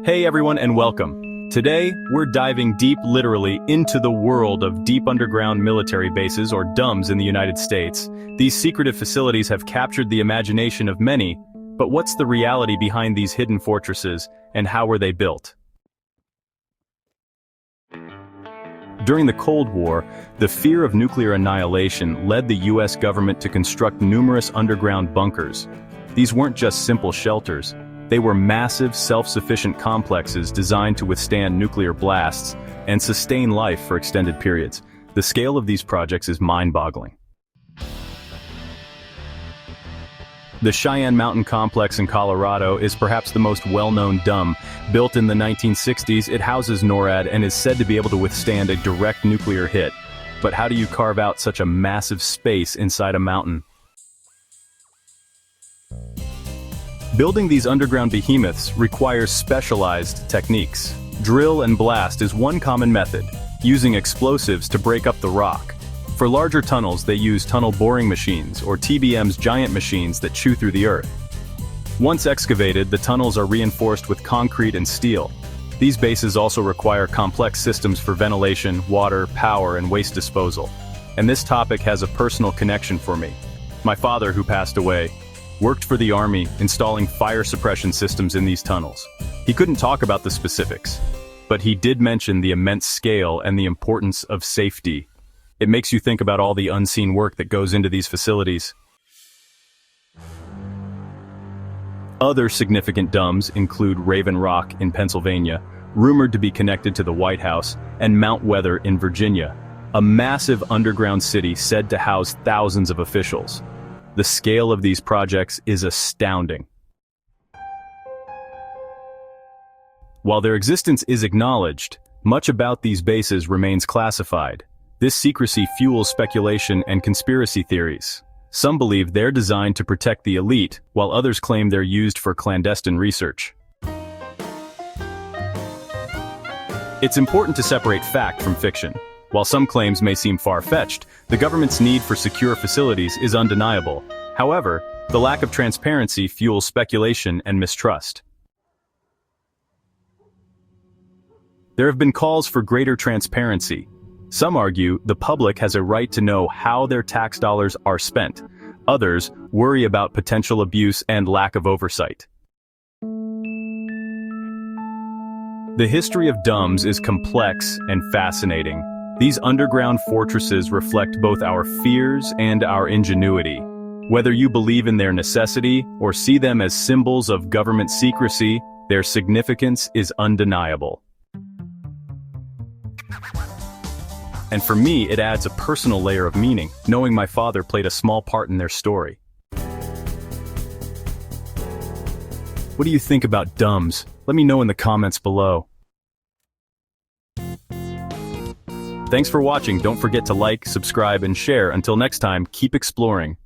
Hey everyone and welcome. Today, we're diving deep literally into the world of deep underground military bases or DUMBs in the United States. These secretive facilities have captured the imagination of many, but what's the reality behind these hidden fortresses and how were they built? During the Cold War, the fear of nuclear annihilation led the US government to construct numerous underground bunkers. These weren't just simple shelters. They were massive, self-sufficient complexes designed to withstand nuclear blasts and sustain life for extended periods. The scale of these projects is mind-boggling. The Cheyenne Mountain Complex in Colorado is perhaps the most well-known DUMB. Built in the 1960s, it houses NORAD and is said to be able to withstand a direct nuclear hit. But how do you carve out such a massive space inside a mountain? Building these underground behemoths requires specialized techniques. Drill and blast is one common method, using explosives to break up the rock. For larger tunnels, they use tunnel boring machines, or TBMs, giant machines that chew through the earth. Once excavated, the tunnels are reinforced with concrete and steel. These bases also require complex systems for ventilation, water, power, and waste disposal. And this topic has a personal connection for me. My father, who passed away, worked for the Army installing fire suppression systems in these tunnels. He couldn't talk about the specifics, but he did mention the immense scale and the importance of safety. It makes you think about all the unseen work that goes into these facilities. Other significant DUMBs include Raven Rock in Pennsylvania, rumored to be connected to the White House, and Mount Weather in Virginia, a massive underground city said to house thousands of officials. The scale of these projects is astounding. While their existence is acknowledged, much about these bases remains classified. This secrecy fuels speculation and conspiracy theories. Some believe they're designed to protect the elite, while others claim they're used for clandestine research. It's important to separate fact from fiction. While some claims may seem far-fetched, the government's need for secure facilities is undeniable. However, the lack of transparency fuels speculation and mistrust. There have been calls for greater transparency. Some argue the public has a right to know how their tax dollars are spent. Others worry about potential abuse and lack of oversight. The history of DUMBs is complex and fascinating. These underground fortresses reflect both our fears and our ingenuity. Whether you believe in their necessity or see them as symbols of government secrecy, their significance is undeniable. And for me, it adds a personal layer of meaning, knowing my father played a small part in their story. What do you think about DUMBs? Let me know in the comments below. Thanks for watching. Don't forget to like, subscribe, and share. Until next time, keep exploring.